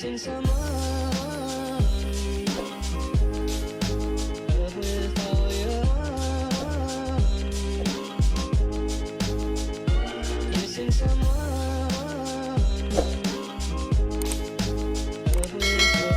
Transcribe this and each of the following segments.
Missing someone, love with all your heart. Missing someone, love with heart.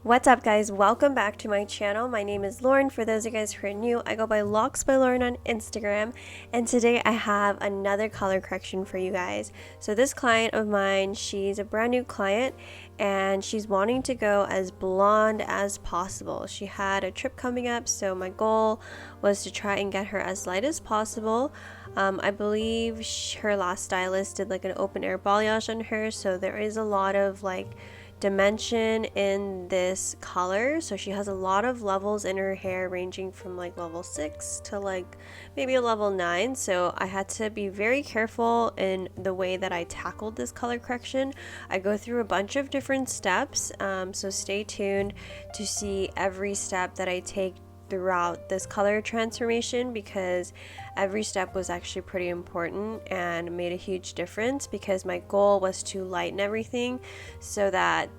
What's up, guys? Welcome back to my channel. My name is Lauren. For those of you guys who are new, I go by Locks by Lauren on Instagram, and today I have another color correction for you guys. So this client of mine, she's a brand new client and she's wanting to go as blonde as possible. She had a trip coming up, so my goal was to try and get her as light as possible. I believe her last stylist did like an open air balayage on her, so there is a lot of like dimension in this color. So she has a lot of levels in her hair, ranging from like level 6 to like maybe a level 9. So I had to be very careful in the way that I tackled this color correction. I go through a bunch of different steps, so stay tuned to see every step that I take throughout this color transformation, because every step was actually pretty important and made a huge difference, because my goal was to lighten everything so that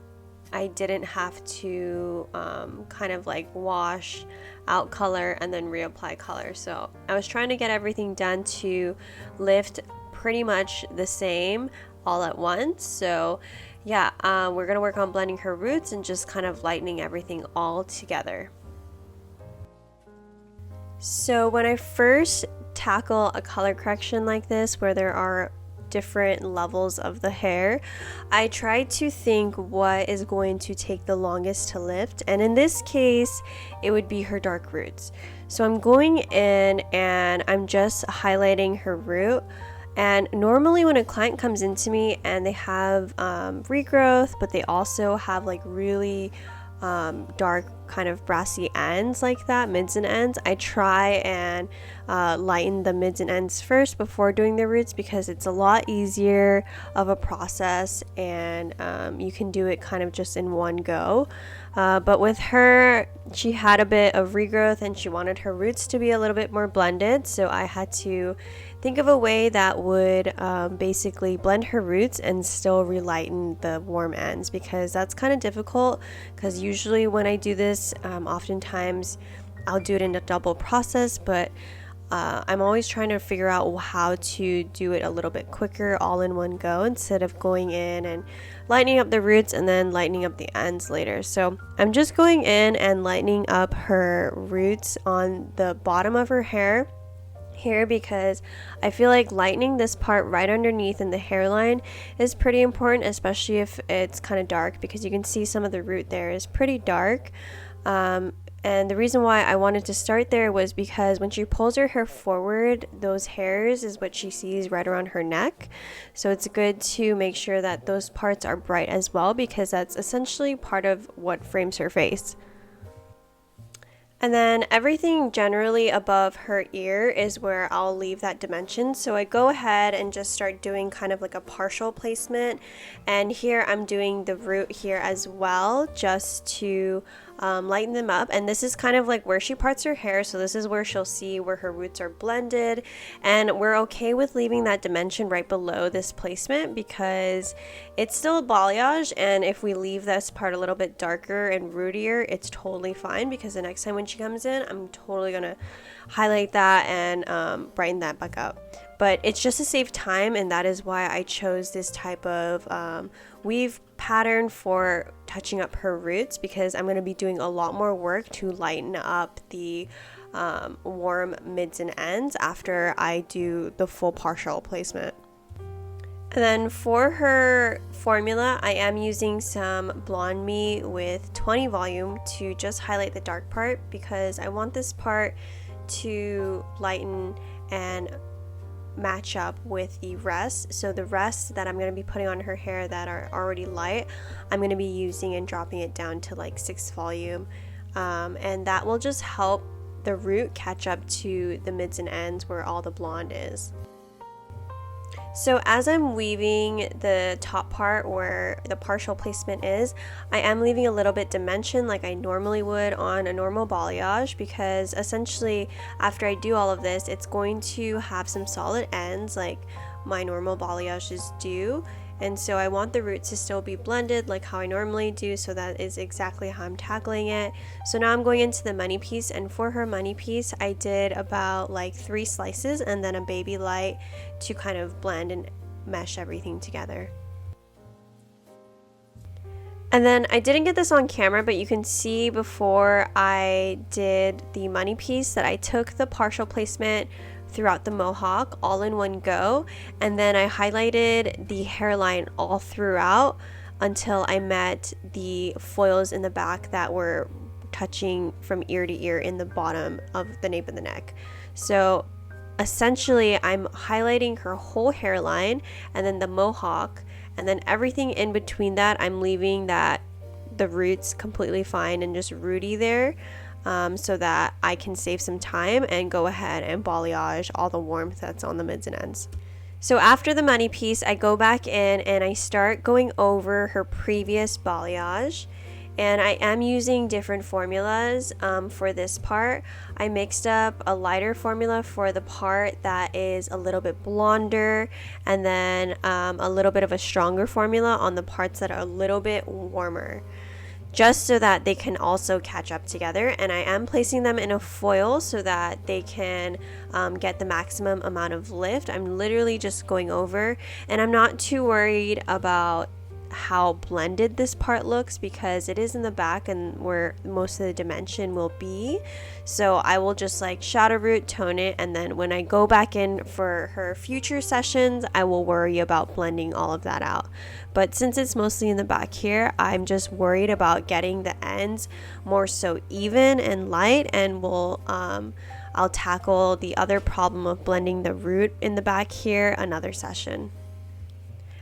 I didn't have to kind of like wash out color and then reapply color. So I was trying to get everything done to lift pretty much the same all at once. So yeah, we're gonna work on blending her roots and just kind of lightening everything all together. So when I first tackle a color correction like this, where there are different levels of the hair, I try to think what is going to take the longest to lift, and in this case it would be her dark roots. So I'm going in and I'm just highlighting her root. And normally when a client comes into me and they have regrowth, but they also have like really dark kind of brassy ends like that, mids and ends, I try and lighten the mids and ends first before doing the roots, because it's a lot easier of a process and you can do it kind of just in one go. But with her, she had a bit of regrowth and she wanted her roots to be a little bit more blended, so I had to think of a way that would basically blend her roots and still relighten the warm ends, because that's kind of difficult, because usually when I do this, oftentimes I'll do it in a double process, but I'm always trying to figure out how to do it a little bit quicker all in one go, instead of going in and lightening up the roots and then lightening up the ends later. So I'm just going in and lightening up her roots on the bottom of her hair here, because I feel like lightening this part right underneath in the hairline is pretty important, especially if it's kind of dark, because you can see some of the root there is pretty dark. And the reason why I wanted to start there was because when she pulls her hair forward, those hairs is what she sees right around her neck. So it's good to make sure that those parts are bright as well, because that's essentially part of what frames her face. And then everything generally above her ear is where I'll leave that dimension. So I go ahead and just start doing kind of like a partial placement. And here I'm doing the root here as well, just to lighten them up. And this is kind of like where she parts her hair, so this is where she'll see where her roots are blended, and we're okay with leaving that dimension right below this placement because it's still a balayage, and if we leave this part a little bit darker and rootier, it's totally fine, because the next time when she comes in, I'm totally gonna highlight that and brighten that back up. But it's just to save time, and that is why I chose this type of weave pattern for touching up her roots, because I'm going to be doing a lot more work to lighten up the warm mids and ends after I do the full partial placement. And then for her formula, I am using some Blonde Me with 20 volume to just highlight the dark part, because I want this part to lighten and match up with the rest. So the rest that I'm going to be putting on her hair that are already light, I'm going to be using and dropping it down to like 6 volume, and that will just help the root catch up to the mids and ends where all the blonde is. So as I'm weaving the top part where the partial placement is, I am leaving a little bit dimension like I normally would on a normal balayage, because essentially after I do all of this, it's going to have some solid ends like my normal balayages do. And so I want the roots to still be blended like how I normally do, so that is exactly how I'm tackling it. So now I'm going into the money piece, and for her money piece I did about like 3 slices and then a baby light to kind of blend and mesh everything together. And then I didn't get this on camera, but you can see before I did the money piece that I took the partial placement throughout the mohawk all in one go, and then I highlighted the hairline all throughout until I met the foils in the back that were touching from ear to ear in the bottom of the nape of the neck. So essentially I'm highlighting her whole hairline and then the mohawk, and then everything in between that I'm leaving that the roots completely fine and just rooty there, so that I can save some time and go ahead and balayage all the warmth that's on the mids and ends. So after the money piece, I go back in and I start going over her previous balayage, and I am using different formulas for this part. I mixed up a lighter formula for the part that is a little bit blonder, and then a little bit of a stronger formula on the parts that are a little bit warmer, just so that they can also catch up together. And I am placing them in a foil so that they can get the maximum amount of lift. I'm literally just going over, and I'm not too worried about how blended this part looks because it is in the back and where most of the dimension will be. So I will just like shadow root, tone it, and then when I go back in for her future sessions, I will worry about blending all of that out. But since it's mostly in the back here, I'm just worried about getting the ends more so even and light, and I'll tackle the other problem of blending the root in the back here another session.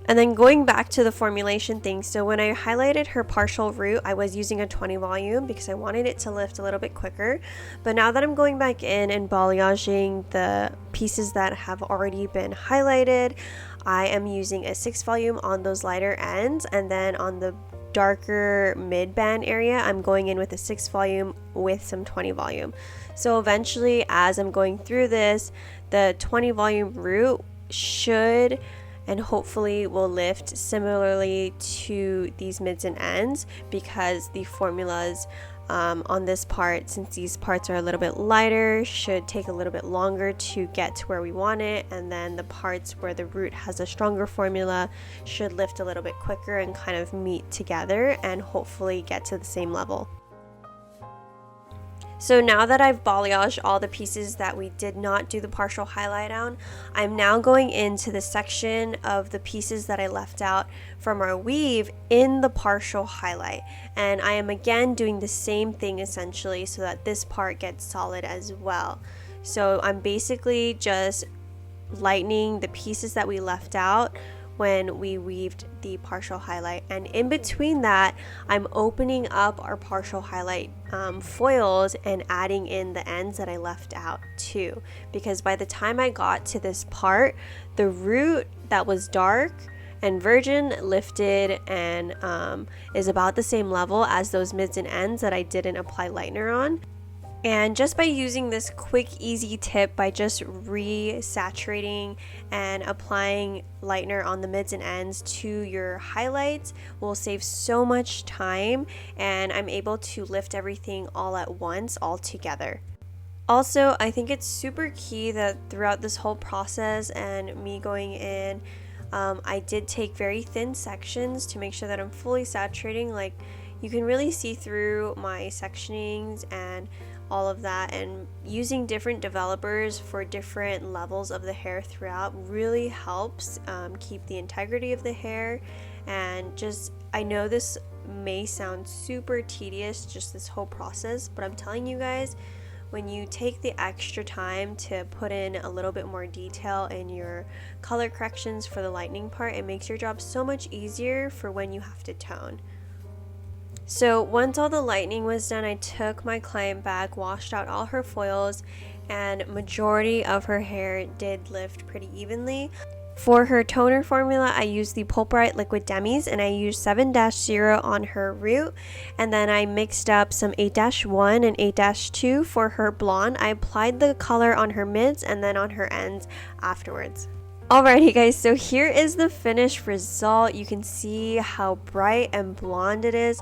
And then going back to the formulation thing, so when I highlighted her partial root, I was using a 20 volume because I wanted it to lift a little bit quicker. But now that I'm going back in and balayaging the pieces that have already been highlighted, I am using a 6 volume on those lighter ends, and then on the darker mid band area, I'm going in with a 6 volume with some 20 volume. So eventually, as I'm going through this, the 20 volume root should and hopefully will lift similarly to these mids and ends, because the formulas on this part, since these parts are a little bit lighter, should take a little bit longer to get to where we want it, and then the parts where the root has a stronger formula should lift a little bit quicker and kind of meet together and hopefully get to the same level. So now that I've balayaged all the pieces that we did not do the partial highlight on, I'm now going into the section of the pieces that I left out from our weave in the partial highlight. And I am again doing the same thing essentially so that this part gets solid as well. So I'm basically just lightening the pieces that we left out when we weaved the partial highlight, and in between that I'm opening up our partial highlight foils and adding in the ends that I left out too, because by the time I got to this part, the root that was dark and virgin lifted and is about the same level as those mids and ends that I didn't apply lightener on. And just by using this quick, easy tip, by just re-saturating and applying lightener on the mids and ends to your highlights, will save so much time, and I'm able to lift everything all at once, all together. Also, I think it's super key that throughout this whole process and me going in, I did take very thin sections to make sure that I'm fully saturating. Like, you can really see through my sectionings and all of that, and using different developers for different levels of the hair throughout really helps keep the integrity of the hair. And just, I know this may sound super tedious, just this whole process, but I'm telling you guys, when you take the extra time to put in a little bit more detail in your color corrections for the lightening part, it makes your job so much easier for when you have to tone. So once all the lightening was done, I took my client back, washed out all her foils, and majority of her hair did lift pretty evenly. For her toner formula, I used the Pulprite Liquid Demis, and I used 7-0 on her root, and then I mixed up some 8-1 and 8-2 for her blonde. I applied the color on her mids and then on her ends afterwards. Alrighty guys, so here is the finished result. You can see how bright and blonde it is.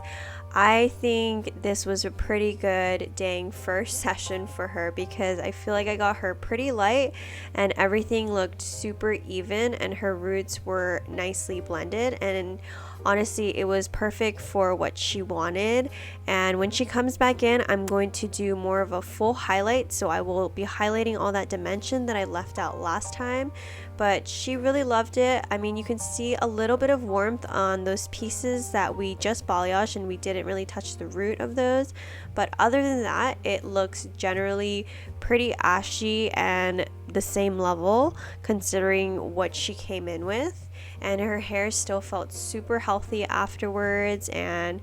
I think this was a pretty good dang first session for her because I feel like I got her pretty light and everything looked super even and her roots were nicely blended, and honestly it was perfect for what she wanted. And when she comes back in, I'm going to do more of a full highlight, so I will be highlighting all that dimension that I left out last time. But she really loved it. I mean, you can see a little bit of warmth on those pieces that we just balayaged and we didn't really touch the root of those, but other than that it looks generally pretty ashy and the same level considering what she came in with. And her hair still felt super healthy afterwards, and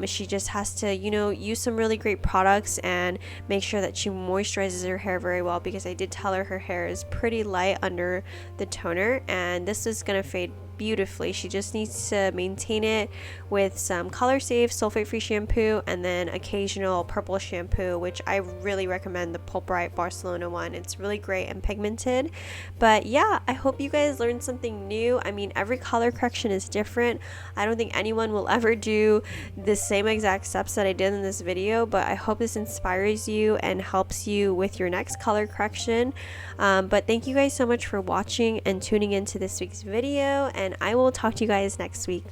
she just has to, you know, use some really great products and make sure that she moisturizes her hair very well, because I did tell her hair is pretty light under the toner and this is gonna fade beautifully. She just needs to maintain it with some color safe sulfate free shampoo and then occasional purple shampoo, which I really recommend the Pulp-Bright Barcelona one. It's really great and pigmented. But yeah, I hope you guys learned something new. I mean, every color correction is different. I don't think anyone will ever do the same exact steps that I did in this video, but I hope this inspires you and helps you with your next color correction. But thank you guys so much for watching and tuning into this week's video, and I will talk to you guys next week.